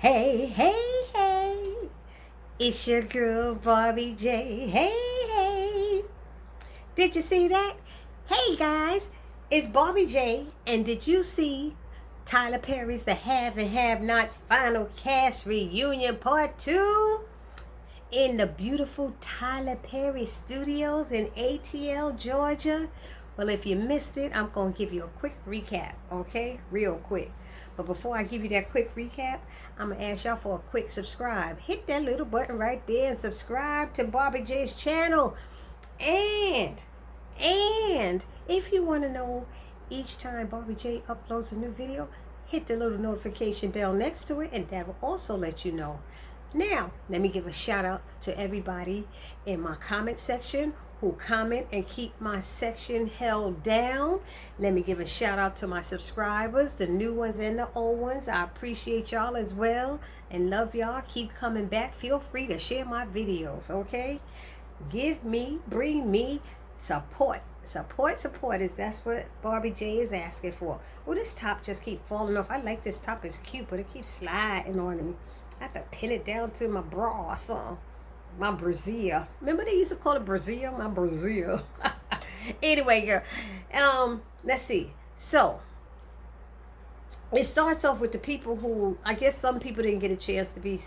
Hey, hey, hey, it's your girl Barbie J. Hey, hey, did you see that? Hey guys, it's Barbie J. And did you see Tyler Perry's The Have and Have Nots Final Cast Reunion Part 2 in the beautiful Tyler Perry Studios in ATL, Georgia? Well, if you missed it, I'm going to give you a quick recap, okay? Real quick. But before I give you that quick recap, I'm going to ask y'all for a quick subscribe. Hit that little button right there and subscribe to Barbie J's channel. And if you want to know each time Barbie J uploads a new video, hit the little notification bell next to it, and that will also let you know. Now, let me give a shout out to everybody in my comment section who comment and keep my section held down. Let me give a shout out to my subscribers, the new ones and the old ones. I appreciate y'all as well and love y'all. Keep coming back. Feel free to share my videos, okay? Bring me support. Support is that's what Barbie J is asking for. Oh, this top just keep falling off. I like this top, it's cute, but it keeps sliding on me. I have to pin it down to my bra or something. My brassiere. Remember they used to call it brassiere? My brassiere. Anyway, girl. Let's see. So, it starts off with the people who, I guess some people didn't get a chance to be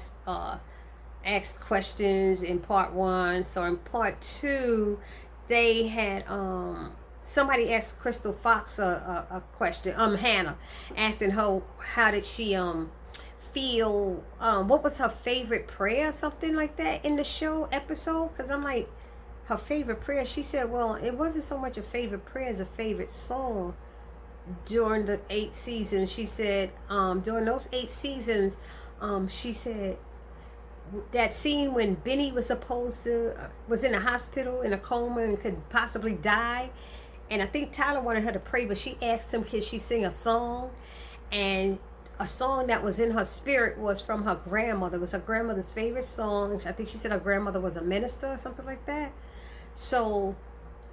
asked questions in part 1. So in part 2, they had somebody asked Crystal Fox a question. Hannah, asking her how did she feel, what was her favorite prayer, something like that in the show episode, because I'm like, her favorite prayer, she said, well, it wasn't so much a favorite prayer as a favorite song during the 8 seasons. She said during those 8 seasons, she said that scene when Benny was supposed to was in the hospital in a coma and could possibly die, and I think Tyler wanted her to pray, but she asked him, could she sing a song? And a song that was in her spirit was from her grandmother. It was her grandmother's favorite song. I think she said her grandmother was a minister or something like that. So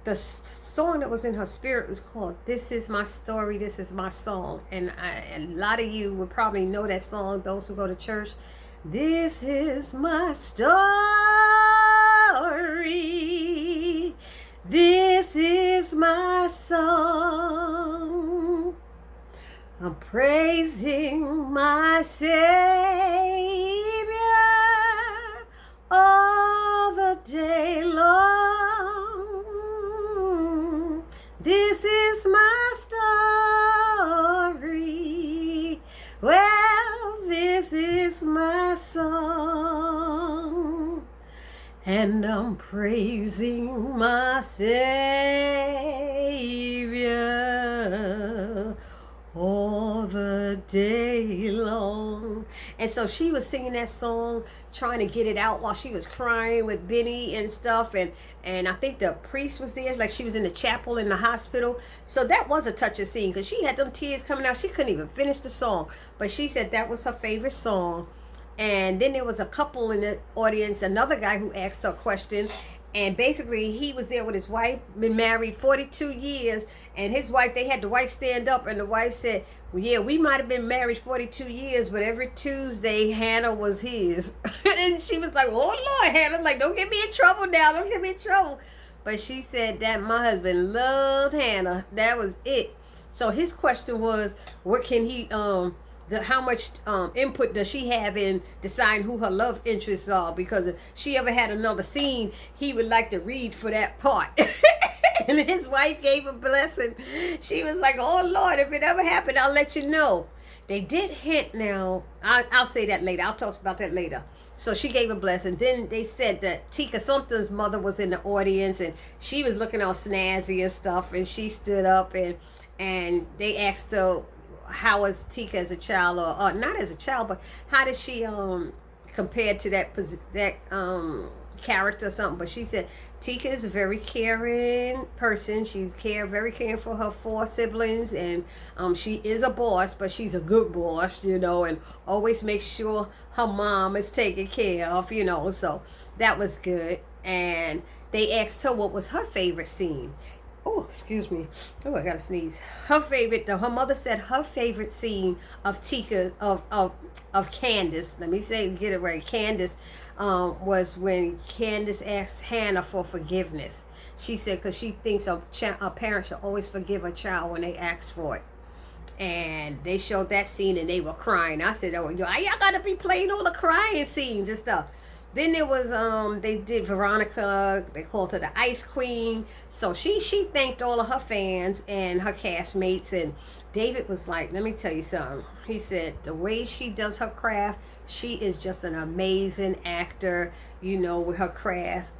the song that was in her spirit was called This Is My Story, This Is My Song. And a lot of you would probably know that song, those who go to church. This is my story. This is my song. I'm praising my Savior all the day long. This is my story. Well, this is my song. And I'm praising my Savior all the day long. And so she was singing that song, trying to get it out while she was crying with Benny and stuff, and I think the priest was there, like she was in the chapel in the hospital. So that was a touching scene, because she had them tears coming out. She couldn't even finish the song, but she said that was her favorite song. And then there was a couple in the audience, another guy who asked her a question. And basically, he was there with his wife, been married 42 years. And his wife, they had the wife stand up. And the wife said, well, yeah, we might have been married 42 years, but every Tuesday, Hannah was his. And she was like, oh, Lord, Hannah, like, don't get me in trouble now. Don't get me in trouble. But she said that my husband loved Hannah. That was it. So his question was, what can he, how much input does she have in deciding who her love interests are? Because if she ever had another scene, he would like to read for that part. And his wife gave a blessing. She was like, oh Lord, if it ever happened, I'll let you know. They did hint now. I'll say that later. I'll talk about that later. So she gave a blessing. Then they said that Tika Sumpter's mother was in the audience, and she was looking all snazzy and stuff, and she stood up, and they asked her, how was Tika as a child, or not as a child, but how did she compare to that character or something? But she said Tika is a very caring person. She's very caring for her 4 siblings, and she is a boss, but she's a good boss, and always makes sure her mom is taken care of, so that was good. And they asked her what was her favorite scene. Oh, excuse me. Oh, I gotta sneeze. Her mother said her favorite scene of Candace. Let me get it right. Candace, was when Candace asked Hannah for forgiveness. She said because she thinks a parent should always forgive a child when they ask for it. And they showed that scene and they were crying. I said, oh, y'all gotta be playing all the crying scenes and stuff. Then there was they did Veronica. They called her the Ice Queen. So she thanked all of her fans and her castmates. And David was like, let me tell you something. He said the way she does her craft, she is just an amazing actor, with her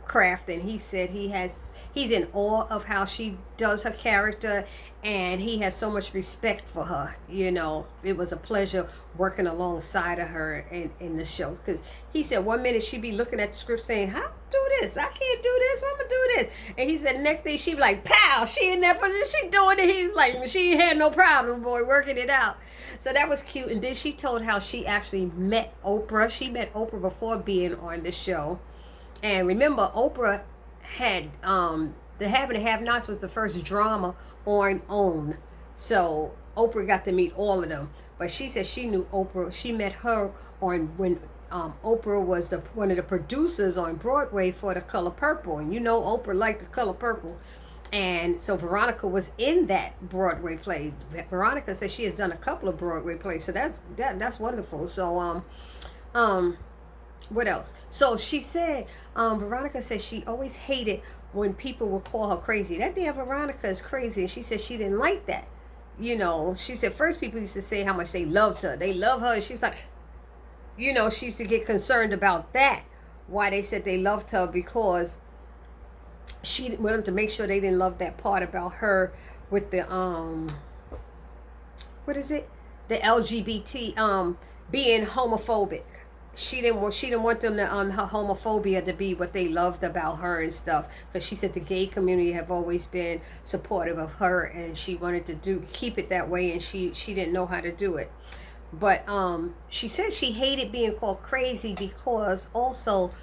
craft. And he said he's in awe of how she does her character, and he has so much respect for her. It was a pleasure working alongside of her in the show, because he said one minute she'd be looking at the script saying, how do this? I can't do this. I'm gonna do this. And he said the next thing she'd be like, pow, she in that position, she doing it. He's like, she had no problem, boy, working it out. So that was cute. And then she told how she actually met Oprah. She met Oprah before being on the show. And remember, Oprah had the Have and Have Nots was the first drama on OWN. So Oprah got to meet all of them. But she said she knew Oprah. She met her on when Oprah was one of the producers on Broadway for The Color Purple. And Oprah liked The Color Purple. And so Veronica was in that Broadway play. Veronica said she has done a couple of Broadway plays. So that's wonderful. So what else? So she said, Veronica said she always hated when people would call her crazy. That damn Veronica is crazy. And she said she didn't like that. She said first people used to say how much they loved her. They love her. And she's like, she used to get concerned about that. Why they said they loved her, because she wanted to make sure they didn't love that part about her with the what is it? The LGBT being homophobic. She didn't want them to her homophobia to be what they loved about her and stuff, because she said the gay community have always been supportive of her, and she wanted to keep it that way, and she didn't know how to do it. But she said she hated being called crazy because also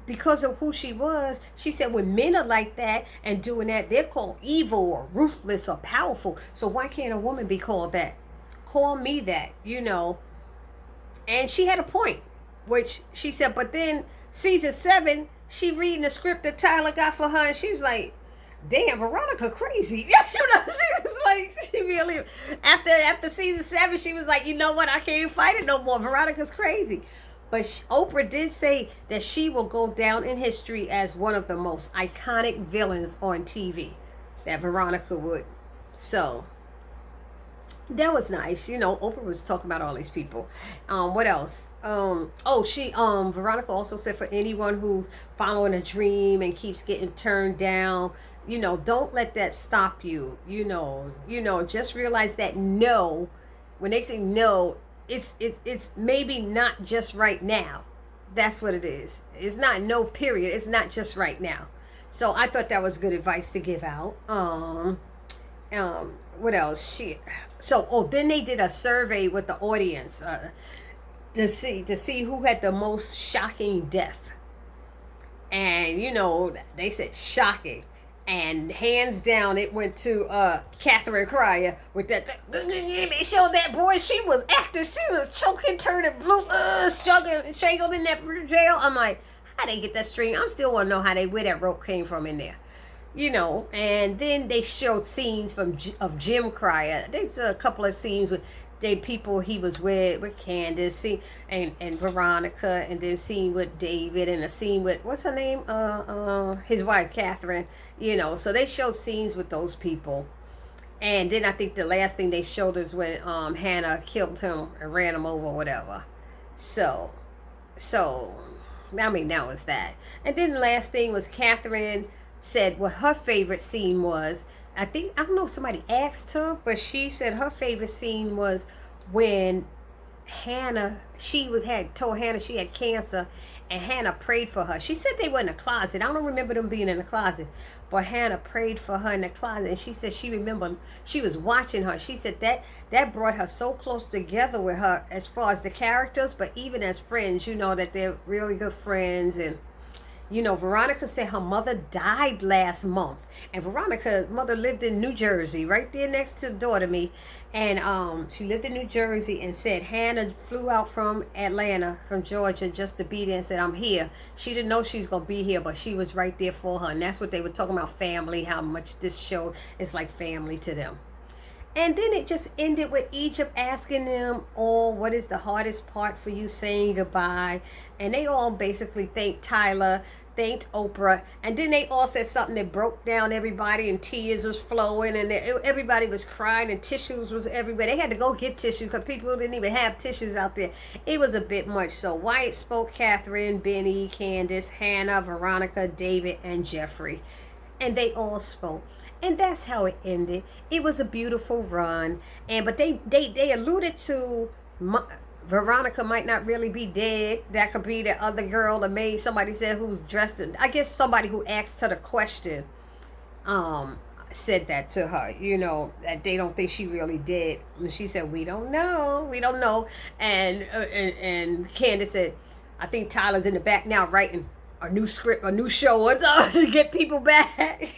because of who she was. She said when men are like that and doing that, they're called evil or ruthless or powerful. So why can't a woman be called that? Call me that, And she had a point, which she said, but then season 7, she reading the script that Tyler got for her, and she was like, damn, Veronica crazy. She was like, she really, after season 7, she was like, you know what, I can't fight it no more. Veronica's crazy. But Oprah did say that she will go down in history as one of the most iconic villains on TV, that Veronica would. So that was nice. Oprah was talking about all these people. What else? Veronica also said for anyone who's following a dream and keeps getting turned down, don't let that stop you. Just realize that no, when they say no, it's maybe not just right now. That's what it is. It's not no period. It's not just right now. So I thought that was good advice to give out. What else? Then they did a survey with the audience to see who had the most shocking death. And they said shocking, and hands down it went to Catherine Cryer with that. They showed that boy, she was acting, she was choking, turning blue, strangled in that jail. I'm like, how they get that string? I'm still want to know where that rope came from in there. And then they showed scenes of Jim Cryer. There's a couple of scenes with people he was with Candace, and Veronica, and then scene with David, and a scene with, what's her name? His wife, Catherine. So they showed scenes with those people. And then I think the last thing they showed is when Hannah killed him and ran him over or whatever. So I mean, that was that. And then the last thing was Catherine said what her favorite scene was. I don't know if somebody asked her, but she said her favorite scene was when Hannah, told Hannah she had cancer, and Hannah prayed for her. She said they were in a closet. I don't remember them being in a closet, but Hannah prayed for her in the closet, and she said she remembered she was watching her. She said that brought her so close together with her as far as the characters, but even as friends, that they're really good friends. And You know, Veronica said her mother died last month, and Veronica's mother lived in New Jersey, right there next to the door to me. And she lived in New Jersey, and said Hannah flew out from Atlanta, from Georgia, just to be there, and said, I'm here. She didn't know she was going to be here, but she was right there for her. And that's what they were talking about, family, how much this show is like family to them. And then it just ended with Egypt asking them all, what is the hardest part for you saying goodbye? And they all basically thanked Tyler, thanked Oprah, and then they all said something that broke down everybody, and tears was flowing, and everybody was crying, and tissues was everywhere. They had to go get tissue because people didn't even have tissues out there. It was a bit much. So Wyatt spoke, Catherine, Benny, Candace, Hannah, Veronica, David, and Jeffrey. And they all spoke. And that's how it ended. It was a beautiful run. But they alluded to Veronica might not really be dead. That could be the other girl, the maid, somebody said, who's dressed in, I guess somebody who asked her the question said that to her, you know, that they don't think she really did. And she said, we don't know. And Candace said, I think Tyler's in the back now writing a new script, a new show, to get people back.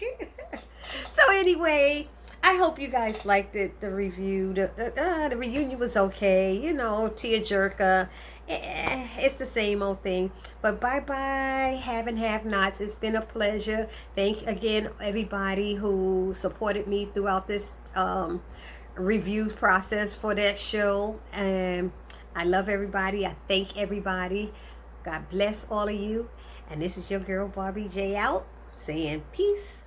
So anyway, I hope you guys liked it. The review, the reunion was okay. You know, tearjerker. It's the same old thing. But bye-bye, have and have-nots. It's been a pleasure. Thank again everybody who supported me throughout this review process for that show. And I love everybody. I thank everybody. God bless all of you. And this is your girl Barbie J out, saying peace.